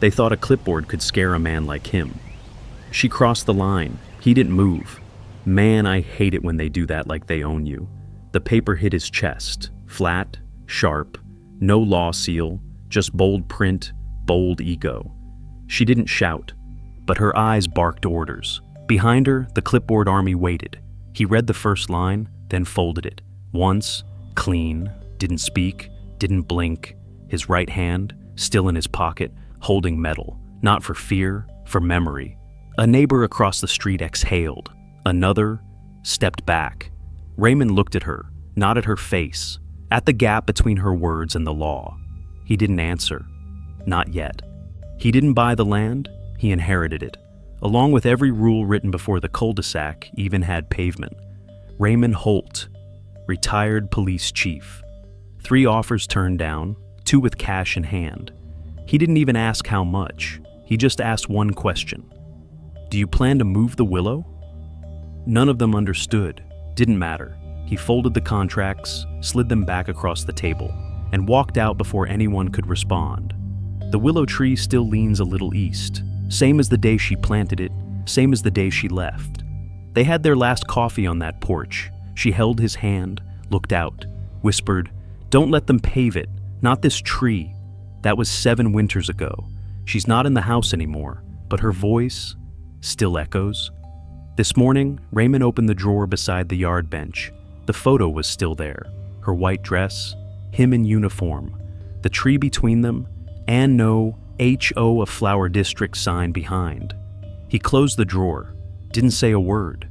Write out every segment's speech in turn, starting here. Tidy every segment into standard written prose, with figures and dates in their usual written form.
They thought a clipboard could scare a man like him. She crossed the line. He didn't move. Man, I hate it when they do that like they own you. The paper hit his chest. Flat, sharp, no law seal, just bold print, bold ego. She didn't shout, but her eyes barked orders. Behind her, the clipboard army waited. He read the first line, then folded it. Once, clean, didn't speak, didn't blink. His right hand, still in his pocket, holding metal. Not for fear, for memory. A neighbor across the street exhaled. Another stepped back. Raymond looked at her, not at her face, at the gap between her words and the law. He didn't answer. Not yet. He didn't buy the land, he inherited it. Along with every rule written before the cul-de-sac even had pavement. Raymond Holt, retired police chief. 3 offers turned down, 2 with cash in hand. He didn't even ask how much. He just asked one question. Do you plan to move the willow? None of them understood. Didn't matter. He folded the contracts, slid them back across the table, and walked out before anyone could respond. The willow tree still leans a little east, same as the day she planted it, same as the day she left. They had their last coffee on that porch. She held his hand, looked out, whispered, "Don't let them pave it, not this tree." That was 7 winters ago. She's not in the house anymore, but her voice still echoes. This morning, Raymond opened the drawer beside the yard bench. The photo was still there. Her white dress, him in uniform, the tree between them, and no HOA Flower District sign behind. He closed the drawer, didn't say a word.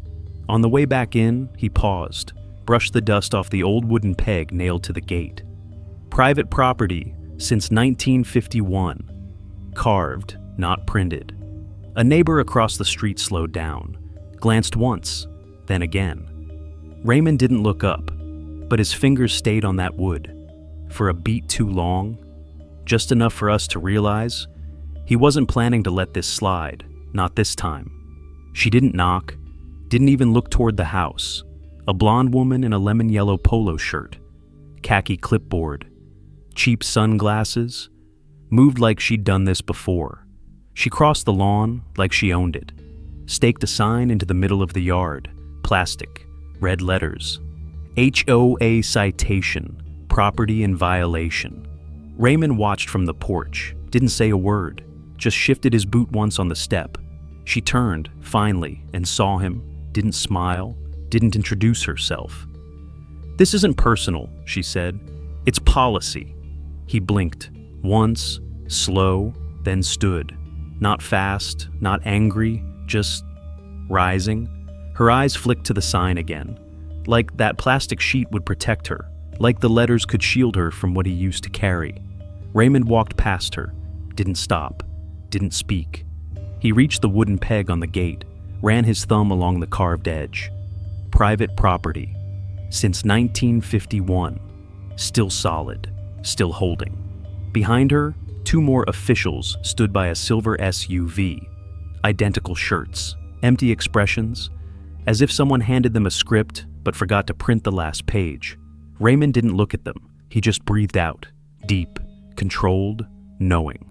On the way back in, he paused, brushed the dust off the old wooden peg nailed to the gate. Private property since 1951. Carved, not printed. A neighbor across the street slowed down, glanced once, then again. Raymond didn't look up, but his fingers stayed on that wood. For a beat too long, just enough for us to realize he wasn't planning to let this slide, not this time. She didn't knock, didn't even look toward the house. A blonde woman in a lemon-yellow polo shirt, khaki clipboard, cheap sunglasses, moved like she'd done this before. She crossed the lawn like she owned it, staked a sign into the middle of the yard, plastic, red letters. HOA citation, property in violation. Raymond watched from the porch, didn't say a word, just shifted his boot once on the step. She turned, finally, and saw him, didn't smile, didn't introduce herself. "This isn't personal," she said. "It's policy." He blinked, once, slow, then stood. Not fast, not angry, just rising. Her eyes flicked to the sign again. Like that plastic sheet would protect her, like the letters could shield her from what he used to carry. Raymond walked past her, didn't stop, didn't speak. He reached the wooden peg on the gate, ran his thumb along the carved edge. Private property. Since 1951. Still solid, still holding. Behind her, 2 more officials stood by a silver SUV. Identical shirts, empty expressions, as if someone handed them a script but forgot to print the last page. Raymond didn't look at them. He just breathed out, deep, controlled, knowing.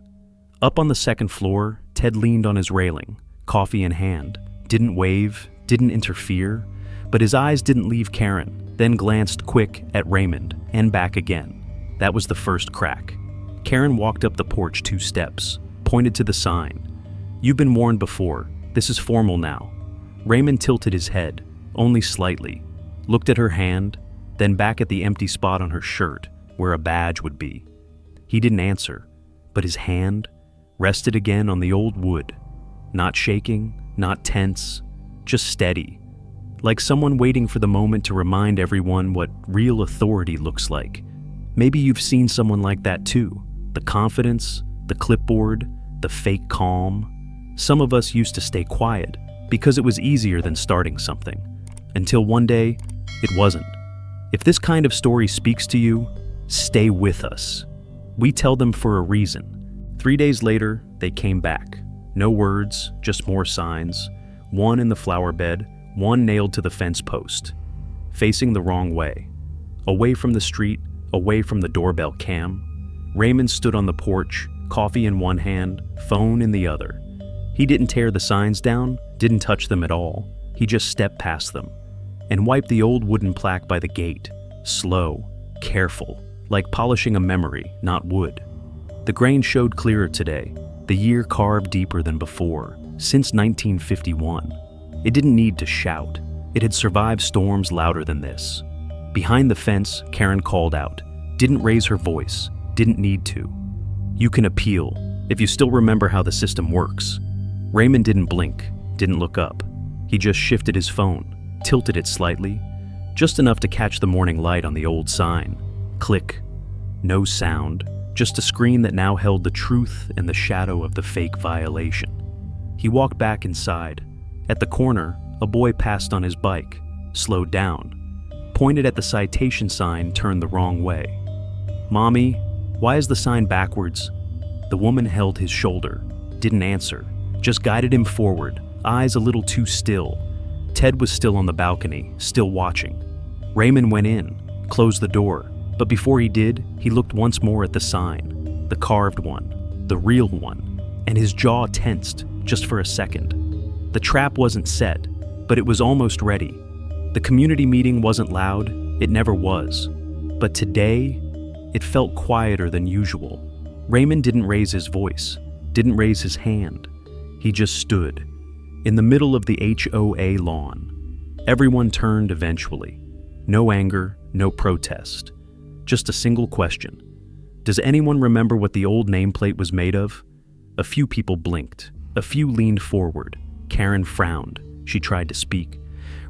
Up on the 2nd floor, Ted leaned on his railing, coffee in hand. Didn't wave, didn't interfere, but his eyes didn't leave Karen, then glanced quick at Raymond and back again. That was the first crack. Karen walked up the porch 2 steps, pointed to the sign. "You've been warned before. This is formal now." Raymond tilted his head, only slightly, looked at her hand, then back at the empty spot on her shirt where a badge would be. He didn't answer, but his hand rested again on the old wood, not shaking, not tense, just steady, like someone waiting for the moment to remind everyone what real authority looks like. Maybe you've seen someone like that too. The confidence, the clipboard, the fake calm. Some of us used to stay quiet because it was easier than starting something. Until one day, it wasn't. If this kind of story speaks to you, stay with us. We tell them for a reason. 3 days later, they came back. No words, just more signs. One in the flower bed, one nailed to the fence post. Facing the wrong way. Away from the street, away from the doorbell cam. Raymond stood on the porch, coffee in one hand, phone in the other. He didn't tear the signs down, didn't touch them at all. He just stepped past them and wiped the old wooden plaque by the gate, slow, careful, like polishing a memory, not wood. The grain showed clearer today, the year carved deeper than before, since 1951. It didn't need to shout. It had survived storms louder than this. Behind the fence, Karen called out, didn't raise her voice, didn't need to. You can appeal, if you still remember how the system works. Raymond didn't blink, didn't look up. He just shifted his phone, tilted it slightly, just enough to catch the morning light on the old sign. Click. No sound, just a screen that now held the truth and the shadow of the fake violation. He walked back inside. At the corner, a boy passed on his bike, slowed down, pointed at the citation sign turned the wrong way. Mommy, why is the sign backwards? The woman held his shoulder, didn't answer, just guided him forward, eyes a little too still. Ted was still on the balcony, still watching. Raymond went in, closed the door, but before he did, he looked once more at the sign, the carved one, the real one, and his jaw tensed just for a second. The trap wasn't set, but it was almost ready. The community meeting wasn't loud, it never was. But today, it felt quieter than usual. Raymond didn't raise his voice, didn't raise his hand. He just stood, in the middle of the HOA lawn. Everyone turned eventually. No anger, no protest. Just a single question. Does anyone remember what the old nameplate was made of? A few people blinked. A few leaned forward. Karen frowned. She tried to speak.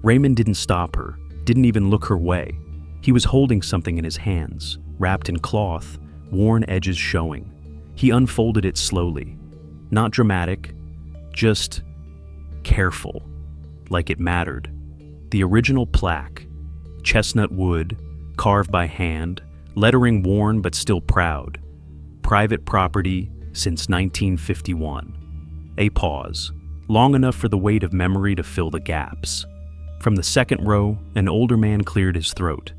Raymond didn't stop her, didn't even look her way. He was holding something in his hands, wrapped in cloth, worn edges showing. He unfolded it slowly. Not dramatic, just careful, like it mattered. The original plaque, chestnut wood, carved by hand, lettering worn but still proud. Private property since 1951. A pause, long enough for the weight of memory to fill the gaps. From the second row, an older man cleared his throat.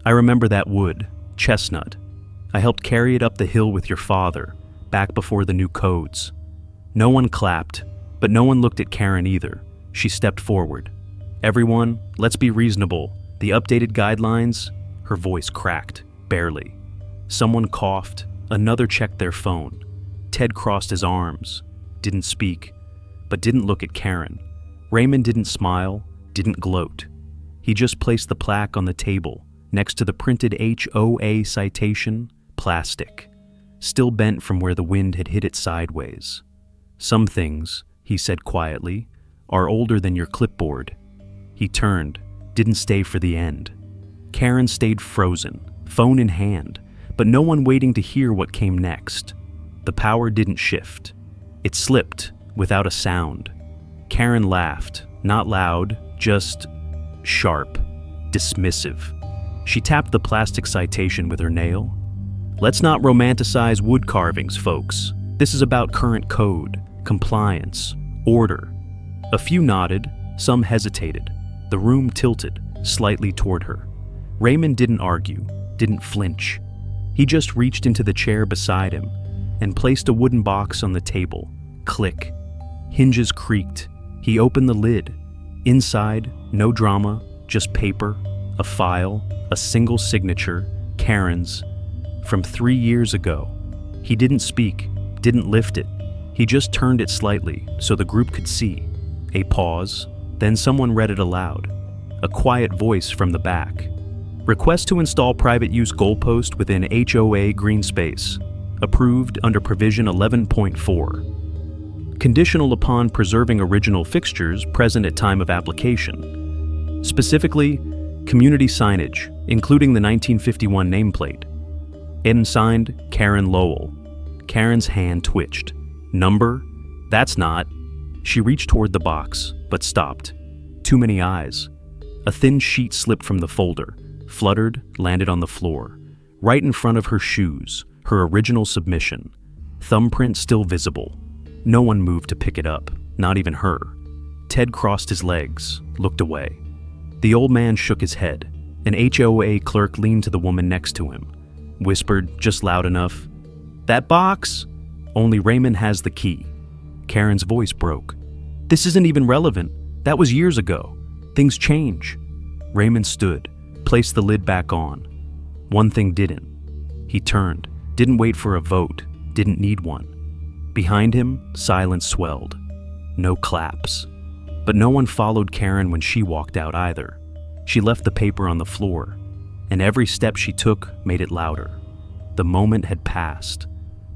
I remember that wood, chestnut. I helped carry it up the hill with your father, back before the new codes. No one clapped, but no one looked at Karen either. She stepped forward. Everyone, let's be reasonable. The updated guidelines? Her voice cracked, barely. Someone coughed, another checked their phone. Ted crossed his arms, didn't speak, but didn't look at Karen. Raymond didn't smile, didn't gloat. He just placed the plaque on the table, next to the printed HOA citation, plastic, still bent from where the wind had hit it sideways. Some things, he said quietly, are older than your clipboard. He turned, didn't stay for the end. Karen stayed frozen, phone in hand, but no one waiting to hear what came next. The power didn't shift. It slipped, without a sound. Karen laughed, not loud, just sharp, dismissive. She tapped the plastic citation with her nail. Let's not romanticize wood carvings, folks. This is about current code, compliance, order. A few nodded, some hesitated. The room tilted, slightly toward her. Raymond didn't argue, didn't flinch. He just reached into the chair beside him and placed a wooden box on the table. Click. Hinges creaked. He opened the lid. Inside, no drama, just paper, a file, a single signature, Karen's, from 3 years ago. He didn't speak, didn't lift it. He just turned it slightly so the group could see. A pause, then someone read it aloud. A quiet voice from the back. Request to install private use goalpost within HOA green space. Approved under provision 11.4. Conditional upon preserving original fixtures present at time of application. Specifically, community signage, including the 1951 nameplate. And signed, Karen Lowell. Karen's hand twitched. Number? That's not. She reached toward the box, but stopped. Too many eyes. A thin sheet slipped from the folder, fluttered, landed on the floor. Right in front of her shoes, her original submission. Thumbprint still visible. No one moved to pick it up, not even her. Ted crossed his legs, looked away. The old man shook his head. An HOA clerk leaned to the woman next to him, whispered just loud enough, "That box? Only Raymond has the key. Karen's voice broke. This isn't even relevant. That was years ago. Things change. Raymond stood, placed the lid back on. One thing didn't. He turned, didn't wait for a vote, didn't need one. Behind him, silence swelled. No claps. But no one followed Karen when she walked out either. She left the paper on the floor, and every step she took made it louder. The moment had passed,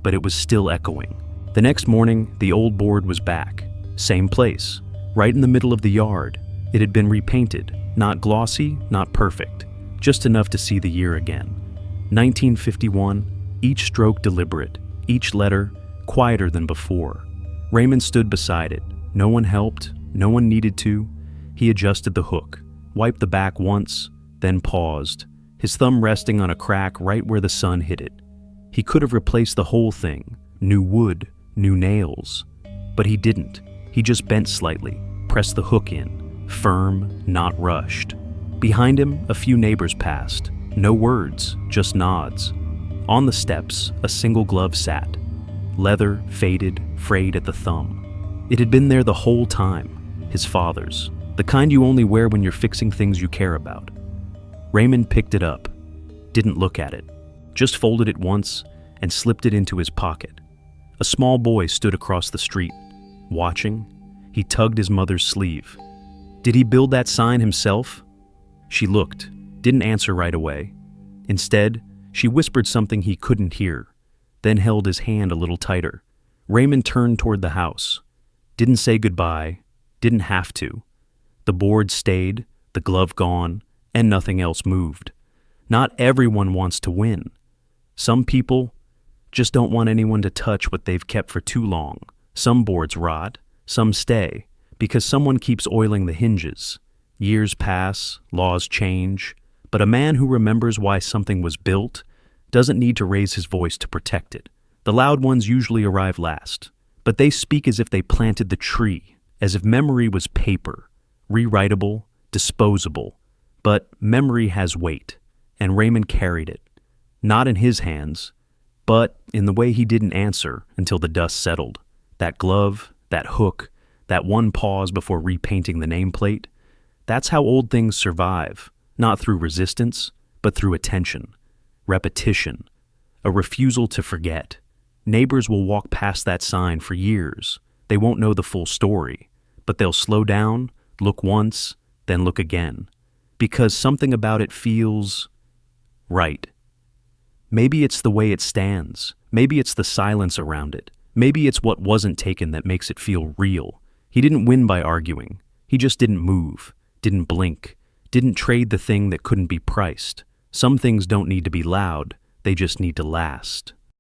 but it was still echoing. The next morning, the old board was back. Same place, right in the middle of the yard. It had been repainted, not glossy, not perfect, just enough to see the year again. 1951, each stroke deliberate, each letter quieter than before. Raymond stood beside it. No one helped, no one needed to. He adjusted the hook, wiped the back once, then paused, his thumb resting on a crack right where the sun hit it. He could have replaced the whole thing, new wood, new nails. But he didn't. He just bent slightly, pressed the hook in, firm, not rushed. Behind him, a few neighbors passed. No words, just nods. On the steps, a single glove sat. Leather, faded, frayed at the thumb. It had been there the whole time, his father's, the kind you only wear when you're fixing things you care about. Raymond picked it up, didn't look at it, just folded it once and slipped it into his pocket. A small boy stood across the street, watching. He tugged his mother's sleeve. Did he build that sign himself? She looked, didn't answer right away. Instead, she whispered something he couldn't hear, then held his hand a little tighter. Raymond turned toward the house. Didn't say goodbye, didn't have to. The board stayed, the glove gone, and nothing else moved. Not everyone wants to win. Some people just don't want anyone to touch what they've kept for too long. Some boards rot, some stay, because someone keeps oiling the hinges. Years pass, laws change, but a man who remembers why something was built doesn't need to raise his voice to protect it. The loud ones usually arrive last, but they speak as if they planted the tree, as if memory was paper, rewritable, disposable. But memory has weight, and Raymond carried it. Not in his hands, but in the way he didn't answer until the dust settled. That glove, that hook, that one pause before repainting the nameplate. That's how old things survive, not through resistance, but through attention, repetition, a refusal to forget. Neighbors will walk past that sign for years. They won't know the full story, but they'll slow down, look once, then look again, because something about it feels right. Maybe it's the way it stands. Maybe it's the silence around it. Maybe it's what wasn't taken that makes it feel real. He didn't win by arguing. He just didn't move, didn't blink, didn't trade the thing that couldn't be priced. Some things don't need to be loud, they just need to last.